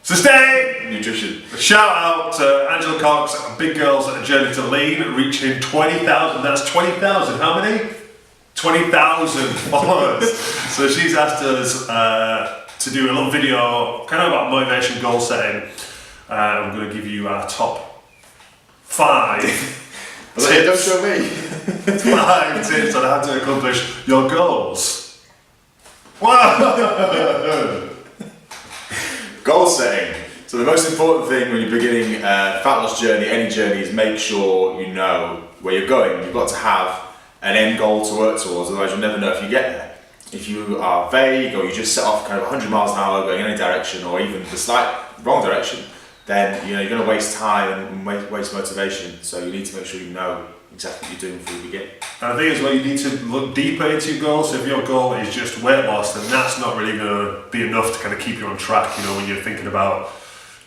Sustain! Nutrition. A shout out to Angela Cox and Big Girls at a Journey to Lean, reaching 20,000. That's 20,000. How many? 20,000 followers. So she's asked us to do a little video kind of about motivation, goal setting. I'm going to give you our top 5 tips. Don't show me. 5 tips on how to accomplish your goals. Wow. Goal setting. So the most important thing when you're beginning a fat loss journey, any journey, is make sure you know where you're going. You've got to have an end goal to work towards, otherwise you'll never know if you get there. If you are vague or you just set off kind of 100 miles an hour going in any direction or even the slight wrong direction, then you're going to waste time and waste motivation. So you need to make sure you know exactly what you're doing before you begin. And I think as well, you need to look deeper into your goals. So if your goal is just weight loss, then that's not really going to be enough to kind of keep you on track. You know, when you're thinking about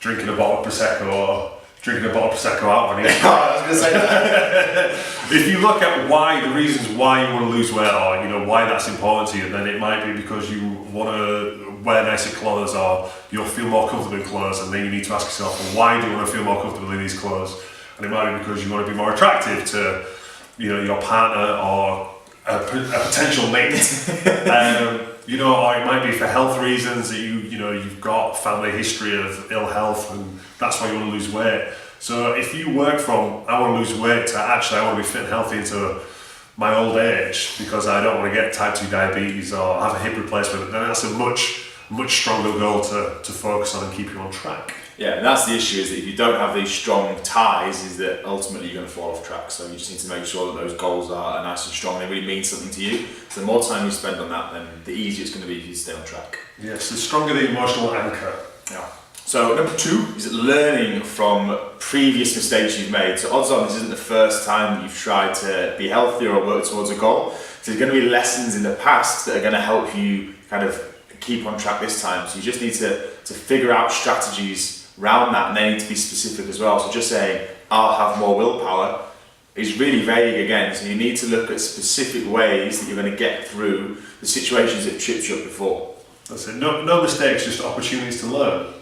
drinking a bottle of Prosecco or drinking a bottle of Prosecco out when I was going to say that. If you look at the reasons why you want to lose weight, or why that's important to you, then it might be because you want to wear nicer clothes or you'll feel more comfortable in clothes, and then you need to ask yourself, well, why do you want to feel more comfortable in these clothes? And it might be because you want to be more attractive to your partner or a potential mate. Or it might be for health reasons that you've got family history of ill health and that's why you want to lose weight. So if you work from I want to lose weight to actually I want to be fit and healthy into my old age because I don't want to get type 2 diabetes or have a hip replacement, then that's a much stronger goal to focus on and keep you on track. Yeah, and that's the issue, is that if you don't have these strong ties, is that ultimately you're going to fall off track. So you just need to make sure that those goals are nice and strong, they really mean something to you. So the more time you spend on that, then the easier it's going to be for you to stay on track. Yes, the stronger the emotional anchor. Yeah. So number 2 is learning from previous mistakes you've made. So odds on this isn't the first time that you've tried to be healthier or work towards a goal. So there's going to be lessons in the past that are going to help you kind of keep on track this time. So you just need to figure out strategies around that, and they need to be specific as well. So just saying, I'll have more willpower is really vague again. So you need to look at specific ways that you're going to get through the situations that tripped you up before. That's it. No mistakes, just opportunities to learn.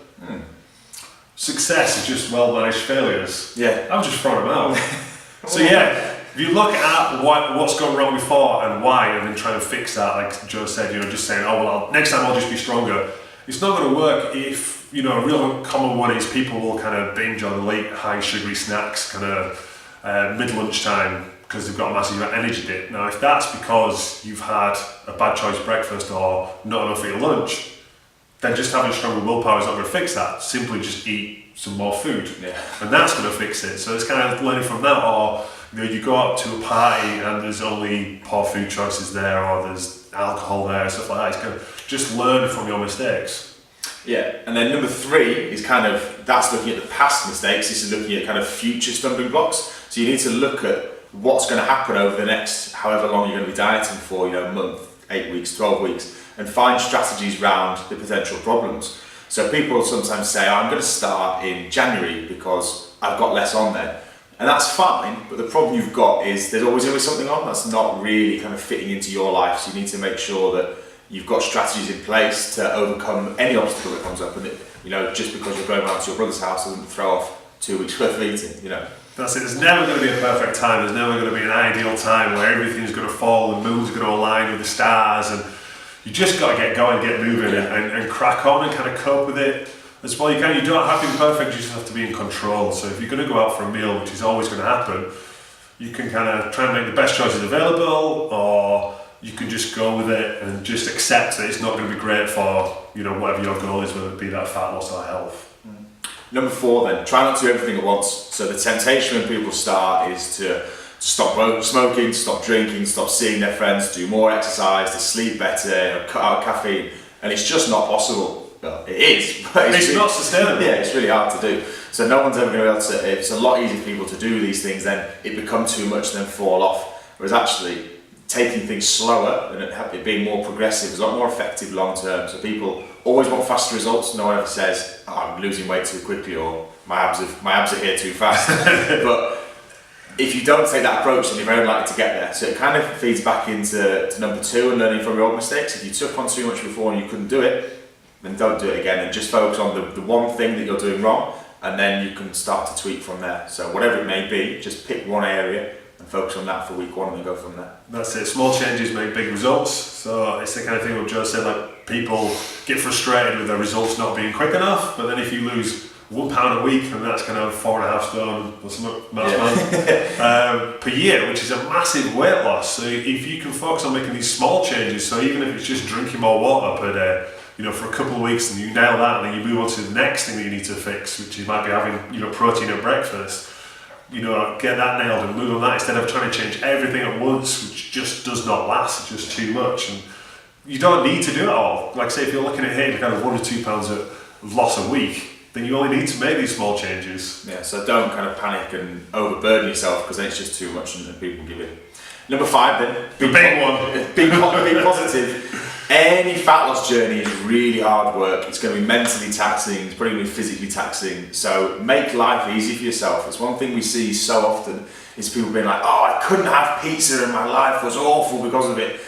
Success is just well-managed failures. Yeah. I've just thrown them out. So yeah, if you look at what's gone wrong before and why, and then try and fix that, like Joe said, just saying, next time I'll just be stronger. It's not going to work if, a real common one is people will kind of binge on late high sugary snacks kind of mid-lunch time because they've got a massive energy dip. Now, if that's because you've had a bad choice breakfast or not enough for your lunch, then just having stronger willpower is not going to fix that. Simply just eat some more food, and that's going to fix it. So it's kind of learning from that, or you go out to a party and there's only poor food choices there, or there's alcohol there and stuff like that. It's kind of just learn from your mistakes. Yeah, and then number 3 is that's looking at the past mistakes. This is looking at kind of future stumbling blocks. So you need to look at what's going to happen over the next however long you're going to be dieting for, a month, 8 weeks, 12 weeks, and find strategies around the potential problems. So people sometimes say, I'm going to start in January because I've got less on then. And that's fine, but the problem you've got is there's always going to be something on that's not really kind of fitting into your life. So you need to make sure that you've got strategies in place to overcome any obstacle that comes up, and just because you're going around to your brother's house doesn't throw off 2 weeks worth of eating. That's it. There's never going to be a perfect time. There's never going to be an ideal time where everything's going to fall, the moon's going to align with the stars, and you just got to get going, get moving, and crack on and kind of cope with it as well. You don't have to be perfect. You just have to be in control. So if you're going to go out for a meal, which is always going to happen, you can kind of try and make the best choices available, or you can just go with it and just accept that it's not going to be great for whatever your goal is, whether it be that fat loss or health. Number 4 then, try not to do everything at once. So the temptation when people start is to stop smoking, stop drinking, stop seeing their friends, do more exercise, to sleep better, cut out caffeine, and it's just not possible. Well, it is, but it's not sustainable. Yeah, it's really hard to do. So no one's ever going to be able to. It's a lot easier for people to do these things, then it becomes too much, then fall off. Whereas actually, taking things slower and it being more progressive is a lot more effective long term. So people always want faster results. No one ever says, I'm losing weight too quickly, or my abs are here too fast. But if you don't take that approach, then you're very likely to get there. So it kind of feeds back into number 2 and learning from your old mistakes. If you took on too much before and you couldn't do it, then don't do it again, and just focus on the one thing that you're doing wrong, and then you can start to tweak from there. So whatever it may be, just pick one area and focus on that for week 1 and then go from there. That's it. Small changes make big results. So it's the kind of thing what Joe said, like people get frustrated with their results not being quick enough, but then if you lose £1 a week, and that's kind of 4.5 stone or something per year, which is a massive weight loss. So if you can focus on making these small changes, so even if it's just drinking more water per day, you know, for a couple of weeks, and you nail that, and then you move on to the next thing that you need to fix, which you might be having, you know, protein at breakfast. You know, get that nailed and move on that instead of trying to change everything at once, which just does not last. It's just too much, and you don't need to do it all. Like say, if you're looking at hitting kind of 1 or 2 pounds of loss a week, then you only need to make these small changes. Yeah, so don't kind of panic and overburden yourself, because then it's just too much and people give in. Number 5 then, the big one. Be positive. Any fat loss journey is really hard work. It's going to be mentally taxing, it's probably going to be physically taxing. So make life easy for yourself. It's one thing we see so often is people being like, oh, I couldn't have pizza and my life was awful because of it.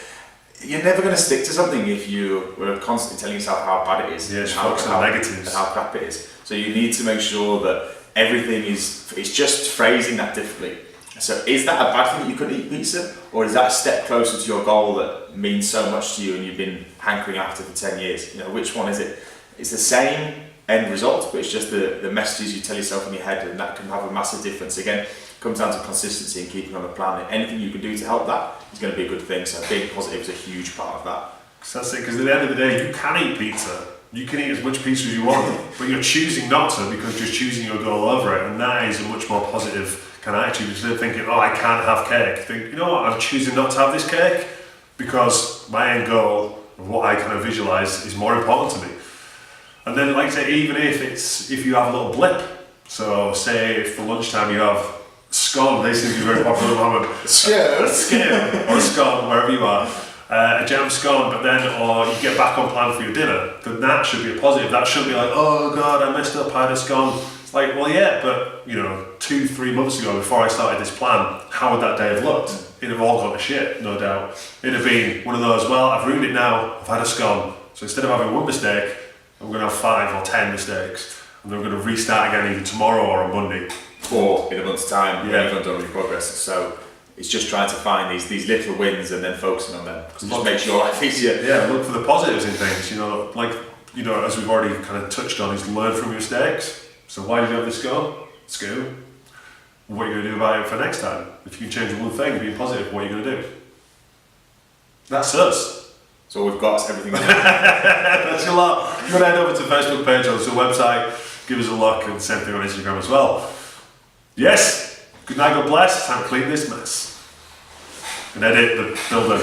You're never going to stick to something if you were constantly telling yourself how bad it is, yeah, how negatives, and how crap it is. So you need to make sure that everything is, it's just phrasing that differently. So is that a bad thing that you couldn't eat pizza, or is that a step closer to your goal that means so much to you and you've been hankering after for 10 years? You know, which one is it? It's the same end result, but it's just the messages you tell yourself in your head, and that can have a massive difference. Again, it comes down to consistency and keeping on the plan. Anything you can do to help that is going to be a good thing. So being positive is a huge part of that. That's it, because at the end of the day, you can eat pizza. You can eat as much pizza as you want, but you're choosing not to because you're choosing your goal over it, and that is a much more positive kind of attitude. Instead of thinking, oh, I can't have cake, think, you know what, I'm choosing not to have this cake because my end goal of what I kind of visualize is more important to me. And then, like I say, even if you have a little blip, so say if for lunchtime you have scone, they seem to be very popular at the moment. Scone or a scone, wherever you are. A jam scone, but then, or you get back on plan for your dinner, then that should be a positive. That shouldn't be like, oh God, I messed up, I had a scone. It's like, well, yeah, but you know, 2-3 months ago, before I started this plan, how would that day have looked? It'd have all gone to shit, no doubt. It'd have been one of those, well, I've ruined it now, I've had a scone. So instead of having one mistake, I'm going to have 5 or 10 mistakes, and then we're going to restart again either tomorrow or on Monday. Or in a month's time, yeah, when you've done any progress. So it's just trying to find these little wins and then focusing on them, because it just makes your life easier. Yeah, look for the positives in things, you know, like, you know, as we've already kind of touched on, is learn from your mistakes. So why did you have this go? School. What are you going to do about it for next time? If you can change one thing, being positive, what are you going to do? That's us. So we've got everything. That's a lot. You want to head over to the Facebook page or to the website, give us a look, and same thing on Instagram as well. Yes. Good night, God bless. Time to clean this mess. And edit the builder.